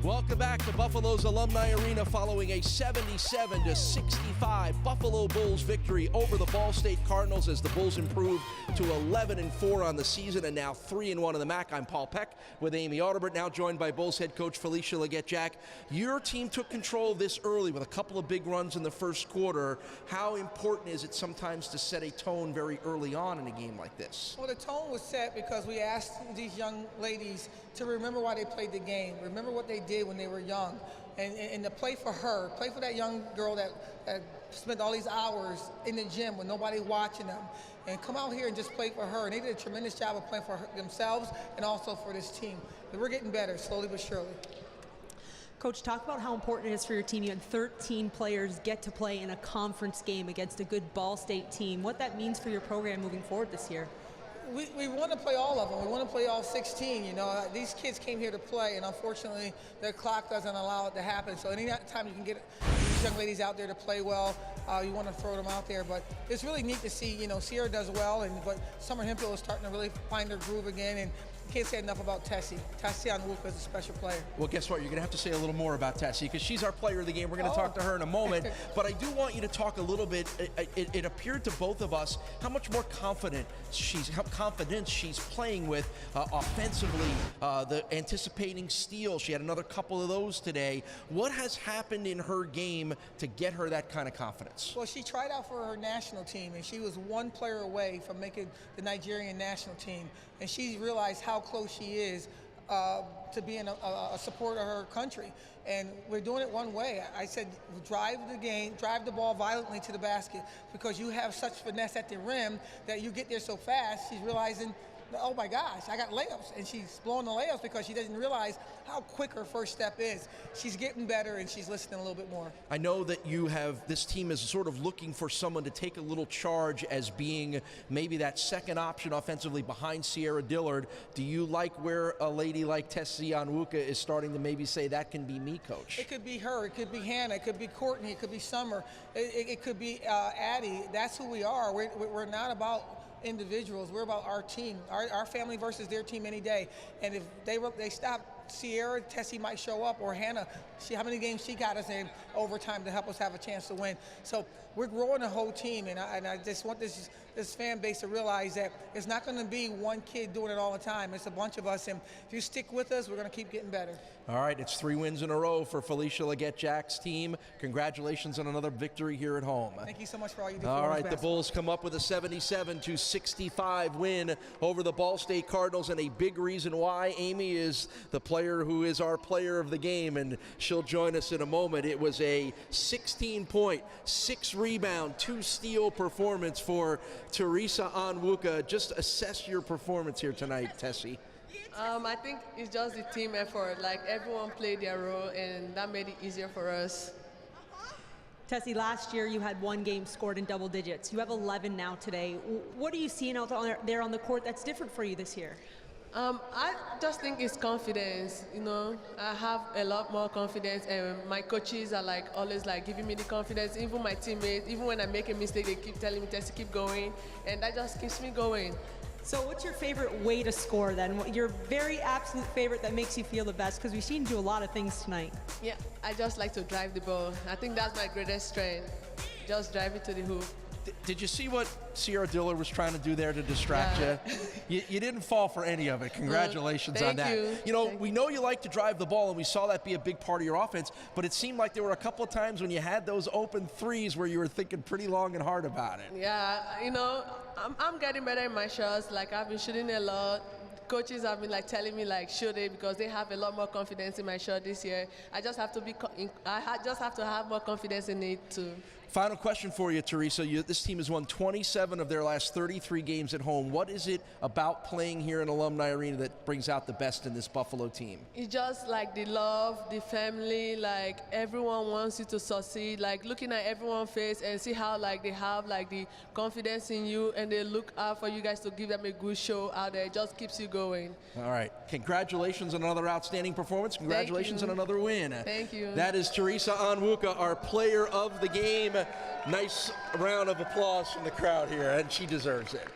Welcome back to Buffalo's Alumni Arena following a 77-65 Buffalo Bulls victory over the Ball State Cardinals as the Bulls improve to 11-4 on the season and now 3-1 in the MAC. I'm Paul Peck with Amy Audibert, now joined by Bulls head coach Felicia Legette-Jack. Your team took control this early with a couple of big runs in the first quarter. How important is it sometimes to set a tone very early on in a game like this? Well, the tone was set because we asked these young ladies to remember why they played the game, remember what they did when they were young, and to play for her, play for that young girl that spent all these hours in the gym with nobody watching them, and come out here and just play for her. And they did a tremendous job of playing for themselves and also for this team. But we're getting better, slowly but surely. Coach, talk about how important it is for your team. You had 13 players get to play in a conference game against a good Ball State team. What that means for your program moving forward this year. We want to play all of them. We want to play all 16. You know, these kids came here to play, and unfortunately, their clock doesn't allow it to happen. So any time you can get these young ladies out there to play well, you want to throw them out there. But it's really neat to see. You know, Sierra does well, but Summer Hemphill is starting to really find her groove again. And you can't say enough about Tessie. Tessie Onwuka is a special player. Well, guess what? You're going to have to say a little more about Tessie because she's our player of the game. We're going to talk to her in a moment. But I do want you to talk a little bit. It appeared to both of us how much more confidence she's playing with offensively. The anticipating steal. She had another couple of those today. What has happened in her game to get her that kind of confidence? Well, she tried out for her national team, and she was one player away from making the Nigerian national team. And she's realized how close she is to being a supporter of her country. And we're doing it one way. I said, drive the ball violently to the basket because you have such finesse at the rim that you get there so fast. She's realizing, oh my gosh, I got layups. And she's blowing the layups because she doesn't realize how quick her first step is. She's getting better and she's listening a little bit more. I know that this team is sort of looking for someone to take a little charge as being maybe that second option offensively behind Sierra Dillard. Do you like where a lady like Tessie Onwuka is starting to maybe say that can be me, coach? It could be her, it could be Hannah, it could be Courtney, it could be Summer, it could be Addie. That's who we are. We're not about individuals. We're about our team, our family versus their team any day. And if they stop Sierra, Tessie might show up, or Hannah. How many games she got us in overtime to help us have a chance to win. So we're growing the whole team, and I just want this fan base to realize that it's not going to be one kid doing it all the time. It's a bunch of us, and if you stick with us, we're going to keep getting better. All right, it's 3 wins in a row for Felicia Legette-Jack's team. Congratulations on another victory here at home. Thank you so much for all you do. All right, the Bulls come up with a 77-65 win over the Ball State Cardinals, and a big reason why, Amy, is the player who is our player of the game, and she'll join us in a moment. It was a 16-point, 6-rebound, 2-steal performance for Teresa Onwuka. Just assess your performance here tonight, Tessie. I think it's just the team effort. Like, everyone played their role, and that made it easier for us. Tessie, last year you had 1 game scored in double digits. You have 11 now today. What are you seeing out there on the court that's different for you this year? I just think it's confidence. You know, I have a lot more confidence, and my coaches are always giving me the confidence. Even my teammates, even when I make a mistake, they keep telling me, Tessie, keep going, and that just keeps me going. So what's your favorite way to score then? Your very absolute favorite that makes you feel the best? Because we've seen you do a lot of things tonight. Yeah, I just like to drive the ball. I think that's my greatest strength. Just drive it to the hoop. Did you see what Sierra Dillard was trying to do there to distract you? You didn't fall for any of it. Congratulations on that. Thank you know, you. we know you like to drive the ball, and we saw that be a big part of your offense, but it seemed like there were a couple of times when you had those open threes where you were thinking pretty long and hard about it. Yeah, you know, I'm getting better in my shots. I've been shooting a lot. Coaches have been telling me shoot it because they have a lot more confidence in my shot this year. I just have to have more confidence in it too. Final question for you, Teresa. This team has won 27 of their last 33 games at home. What is it about playing here in Alumni Arena that brings out the best in this Buffalo team? It's just the love, the family, everyone wants you to succeed. Looking at everyone's face and see how they have the confidence in you, and they look out for you guys to give them a good show out there. It just keeps you going. All right. Congratulations on another outstanding performance. Congratulations on another win. Thank you. That is Teresa Onwuka, our player of the game. Nice round of applause from the crowd here, and she deserves it.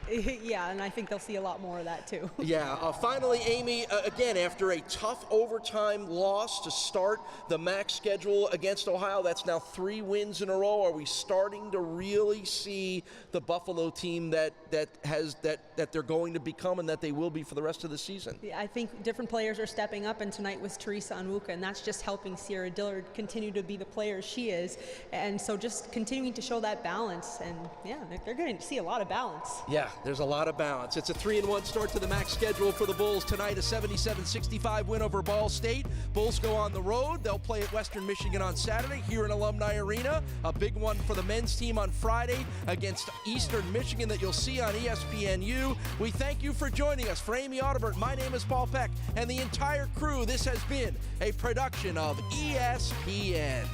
Yeah, and I think they'll see a lot more of that too. Yeah, finally, Amy, again, after a tough overtime loss to start the MAC schedule against Ohio, that's now 3 wins in a row. Are we starting to really see the Buffalo team that they're going to become and that they will be for the rest of the season? Yeah, I think different players are stepping up, and tonight was Teresa Onwuka, and that's just helping Sierra Dillard continue to be the player she is. And so just continuing to show that balance, and yeah, they're going to see a lot of balance. Yeah, there's a lot of balance. It's a 3-1 start to the MAC schedule for the Bulls tonight, a 77-65 win over Ball State. Bulls go on the road. They'll play at Western Michigan on Saturday here in Alumni Arena. A big one for the men's team on Friday against Eastern Michigan that you'll see on ESPNU. We thank you for joining us. For Amy Audibert, my name is Paul Peck, and the entire crew, this has been a production of ESPN.